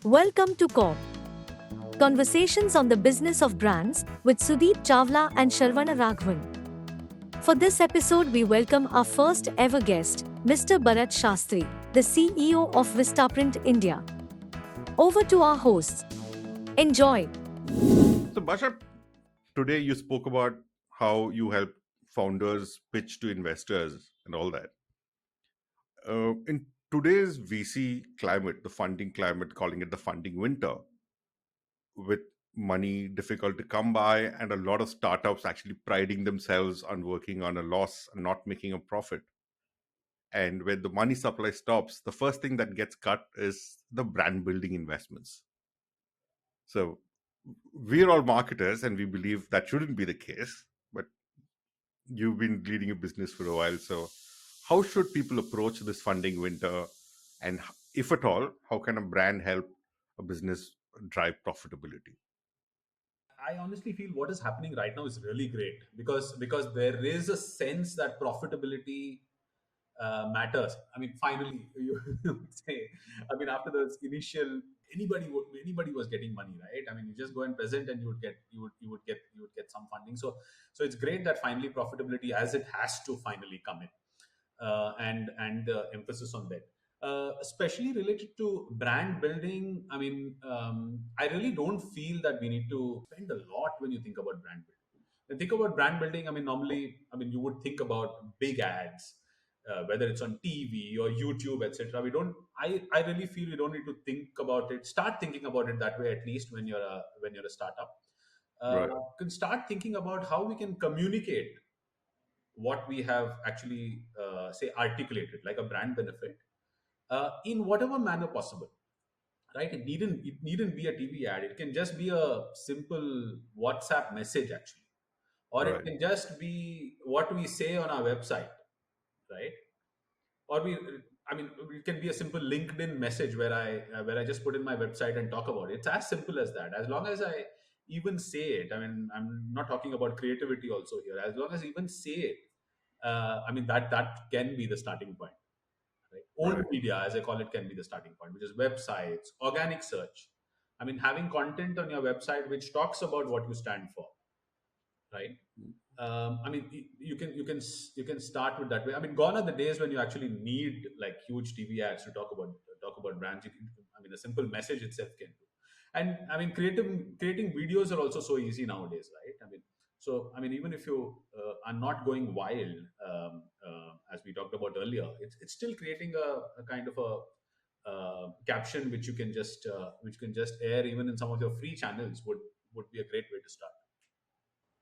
Welcome to CoBB, Conversations on the Business of Brands with Sudeep Chawla and Sharvana Raghavan. For this episode, we welcome our first ever guest, Mr. Bharath Sastry, the CEO of Vistaprint India. Over to our hosts. Enjoy. So, Basha, today you spoke about how you help founders pitch to investors and all that. In today's VC climate, the funding climate, calling it the funding winter, with money difficult to come by, and a lot of startups actually priding themselves on working on a loss and not making a profit. And when the money supply stops, the first thing that gets cut is the brand building investments. So, we're all marketers and we believe that shouldn't be the case. But you've been leading a business for a while. So, how should people approach this funding winter? And if at all, how can a brand help a business drive profitability? I honestly feel what is happening right now is really great because there is a sense that profitability matters. I mean, finally, you would say. I mean, after this initial, anybody was getting money, right? I mean, you just go and present, and you would get some funding. So it's great that finally profitability, as it has to finally come in, and emphasis on that. Especially related to brand building, I mean, I really don't feel that we need to spend a lot when you think about brand building. When you think about brand building, I mean, normally, I mean, you would think about big ads, whether it's on TV or YouTube, etc. We don't. I really feel you don't need to think about it. Start thinking about it that way, at least when you're a startup. Right. Can start thinking about how we can communicate what we have actually say articulated, like a brand benefit, in whatever manner possible, right? It needn't be a TV ad. It can just be a simple WhatsApp message, actually, or it Right. can just be what we say on our website, right? Or I mean, it can be a simple LinkedIn message where I just put in my website and talk about it. It's as simple as that. As long as I even say it, I mean, I'm not talking about creativity also here. As long as I even say it, I mean, that can be the starting point, right? Owned Right. media, as I call it, can be the starting point, which is websites, organic search. I mean, having content on your website which talks about what you stand for, right? I mean, you can start with that way. I mean, gone are the days when you actually need like huge TV ads to talk about brands. I mean, a simple message itself can do. And I mean, creating videos are also so easy nowadays, right? I mean, so I mean, even if you are not going wild, as we talked about earlier, it's still creating a kind of a caption which can just air even in some of your free channels would be a great way to start.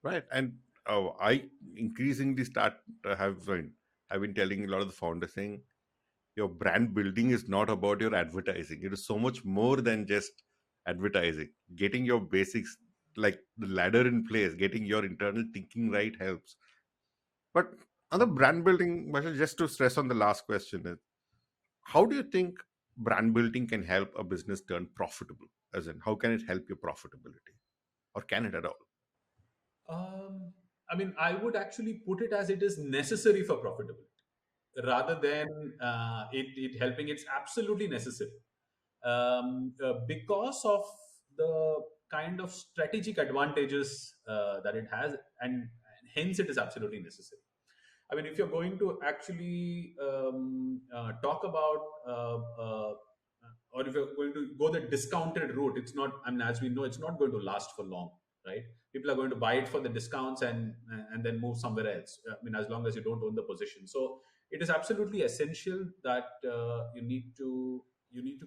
Right. And I increasingly start I've been telling a lot of the founders saying your brand building is not about your advertising. It is so much more than just advertising. Getting your basics, like the ladder in place, getting your internal thinking right helps. But on the brand building, Marshall, just to stress on the last question is, how do you think brand building can help a business turn profitable? As in, how can it help your profitability? Or can it at all? Um, I mean, I would actually put it as it is necessary for profitability rather than it helping. It's absolutely necessary because of the kind of strategic advantages that it has, and hence it is absolutely necessary. I mean, if you're going to actually talk about, or if you're going to go the discounted route, it's not. I mean, as we know, it's not going to last for long, right? People are going to buy it for the discounts and then move somewhere else. I mean, as long as you don't own the position, so it is absolutely essential that you need to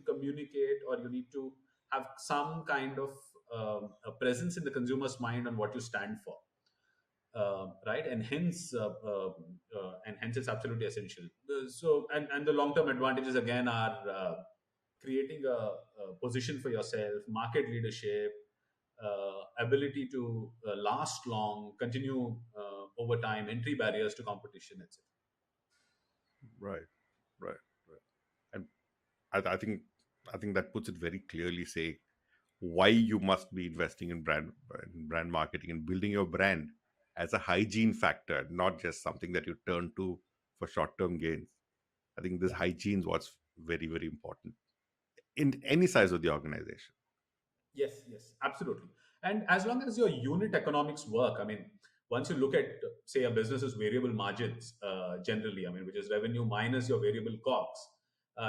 communicate, or you need to have some kind of a presence in the consumer's mind on what you stand for, right? And hence it's absolutely essential. And the long term advantages again are creating a position for yourself, market leadership, ability to last long, continue over time, entry barriers to competition, etc. Right, right, right. And I think that puts it very clearly. Say why you must be investing in brand marketing and building your brand as a hygiene factor, not just something that you turn to for short term gains. I think this hygiene is what's very, very important. in any size of the organization. Yes, yes, absolutely. And as long as your unit economics work, I mean, once you look at, say, a business's variable margins, generally, I mean, which is revenue minus your variable costs,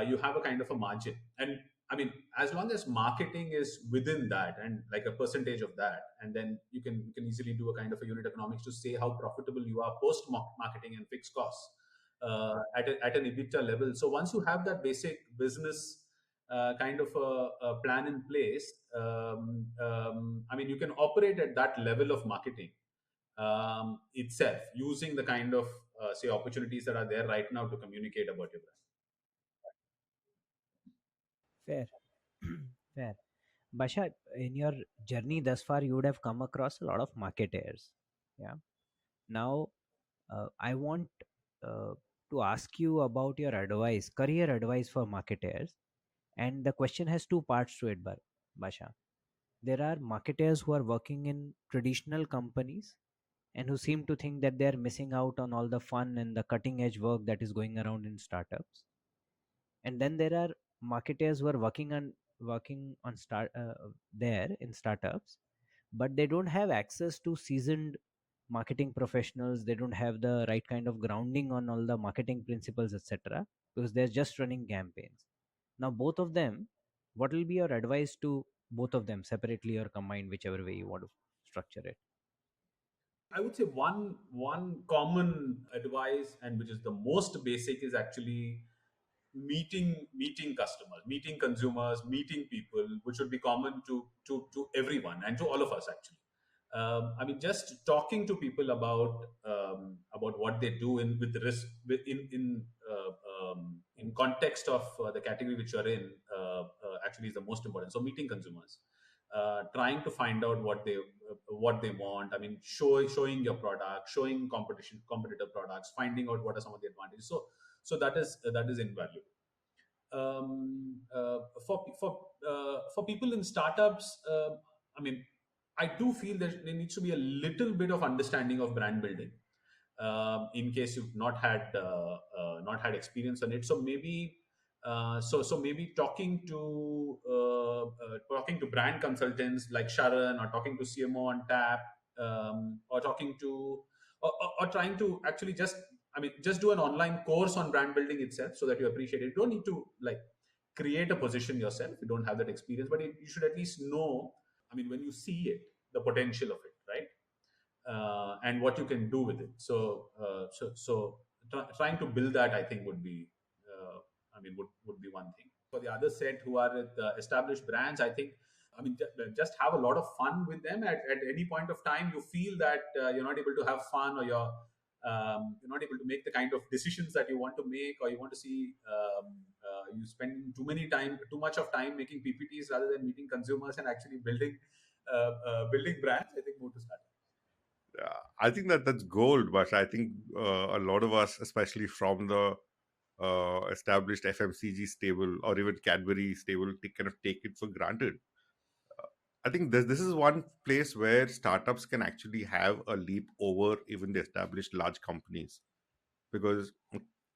you have a kind of a margin. And I mean, as long as marketing is within that and like a percentage of that, and then you can easily do a kind of a unit economics to say how profitable you are post marketing and fixed costs at an EBITDA level. So once you have that basic business kind of a plan in place, I mean, you can operate at that level of marketing itself using the kind of say opportunities that are there right now to communicate about your brand. Fair. Fair. Basha, in your journey thus far, you would have come across a lot of marketers. Yeah. Now, I want uh, to ask you about your advice, career advice for marketers. And the question has two parts to it, Basha. There are marketers who are working in traditional companies and who seem to think that they are missing out on all the fun and the cutting edge work that is going around in startups. And then there are marketers who are working on there in startups, but they don't have access to seasoned marketing professionals. They don't have the right kind of grounding on all the marketing principles, etc., because they're just running campaigns. Now both of them, what will be your advice to both of them separately or combined, whichever way you want to structure it? I would say one common advice, and which is the most basic, is actually meeting customers, meeting consumers, meeting people, which would be common to everyone and to all of us actually. I mean, just talking to people about what they do in with the risk in context of the category which you're in actually is the most important. So meeting consumers, trying to find out what they want. I mean, showing your product, showing competitor products, finding out what are some of the advantages. So that is invaluable. um, uh, for for people in startups, I mean, I do feel that there needs to be a little bit of understanding of brand building, in case you've not had experience on it. So maybe maybe talking to brand consultants like Sharon, or talking to CMO on tap, or talking to or trying to actually just, I mean, just do an online course on brand building itself so that you appreciate it. You don't need to like create a position yourself. You don't have that experience, but you should at least know. I mean, when you see it, the potential of it, right? And what you can do with it. Trying to build that, I think, would be, would be one thing. For the other set who are with established brands, I think, I mean, just have a lot of fun with them. At any point of time, you feel that you're not able to have fun, or you're not able to make the kind of decisions that you want to make, or you want to see you spend too much of time making PPTs rather than meeting consumers and actually building brands. I think move to start. I think that that's gold, but I think a lot of us, especially from the established FMCG stable or even Cadbury stable, kind of take it for granted. I think this is one place where startups can actually have a leap over even the established large companies. Because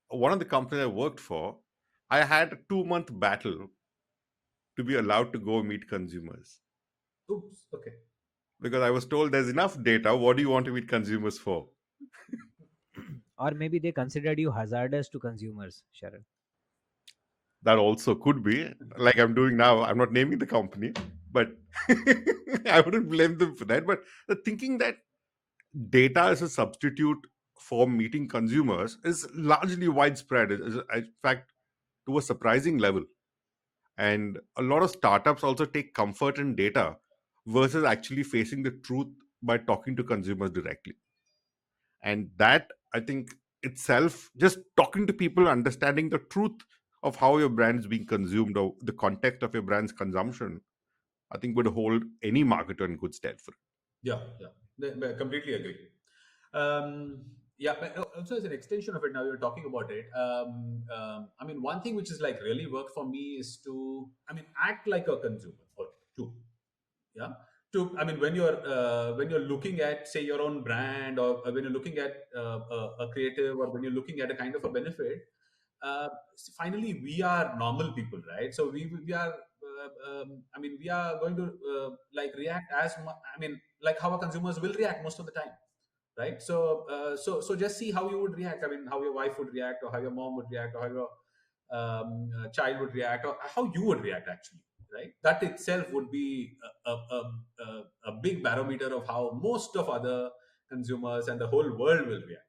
one of the companies I worked for, I had a 2 month battle to be allowed to go meet consumers, Oops. Okay. because I was told there's enough data. What do you want to meet consumers for? Or maybe they considered you hazardous to consumers, Sharon. That also could be, like I'm doing now. I'm not naming the company, but I wouldn't blame them for that. But the thinking that data is a substitute for meeting consumers is largely widespread. In fact, to a surprising level. And a lot of startups also take comfort in data versus actually facing the truth by talking to consumers directly. And that, I think, itself, just talking to people, understanding the truth of how your brand is being consumed or the context of your brand's consumption, I think would hold any marketer in good stead for it. Yeah, yeah, I completely agree. Yeah, but also as an extension of it, now you're talking about it. I mean, one thing which is like really worked for me is to, I mean, act like a consumer or too. Yeah. To, I mean, when you're looking at, say, your own brand, or when you're looking at a creative, or when you're looking at a kind of a benefit, uh, finally we are normal people, right? So we are I mean, we are going to like react as much. I mean, like how our consumers will react most of the time, right? So just see how you would react. I mean, how your wife would react, or how your mom would react, or how your child would react, or how you would react actually, right? That itself would be a big barometer of how most of other consumers and the whole world will react.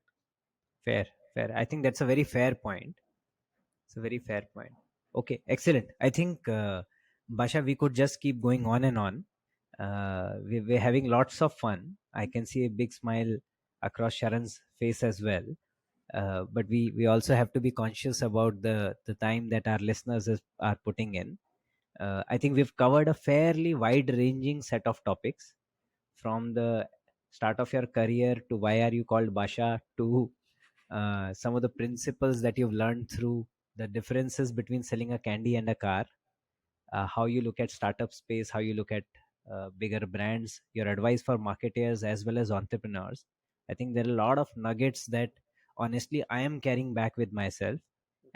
Fair, fair. I think that's a very fair point. It's a very fair point. Okay, excellent. I think, Basha, we could just keep going on and on. We're having lots of fun. I can see a big smile across Sharan's face as well. But we also have to be conscious about the time that our listeners are putting in. I think we've covered a fairly wide-ranging set of topics, from the start of your career to why are you called Basha, to some of the principles that you've learned through the differences between selling a candy and a car, how you look at startup space, how you look at bigger brands, your advice for marketers as well as entrepreneurs. I think there are a lot of nuggets that honestly I am carrying back with myself,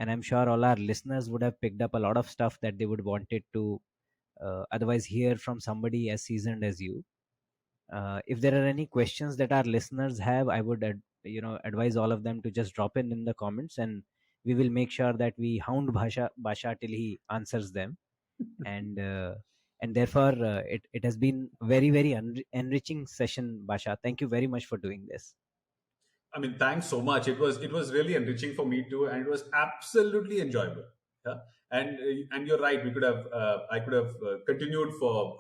and I'm sure all our listeners would have picked up a lot of stuff that they would wanted to otherwise hear from somebody as seasoned as you. If there are any questions that our listeners have, I would advise all of them to just drop in the comments, and we will make sure that we hound Basha till he answers them. And therefore it has been very, very enriching session, Basha. Thank you very much for doing this. I mean, thanks so much. It was really enriching for me too, and it was absolutely enjoyable. Yeah? And you're right. We could have I could have continued for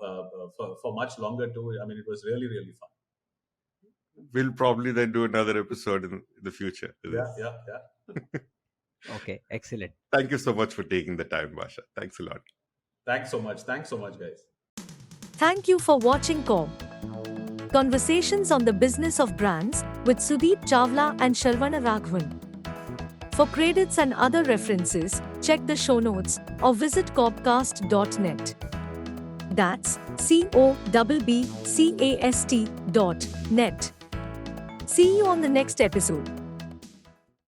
much longer too. I mean, it was really, really fun. We'll probably then do another episode in the future. Yeah. Okay, excellent. Thank you so much for taking the time, Basha. Thanks a lot. Thanks so much, guys. Thank you for watching CoBB. Conversations on the Business of Brands with Sudeep Chawla and Sharvana Raghavan. For credits and other references, check the show notes or visit cobcast.net. That's CoBBcast.net. See you on the next episode.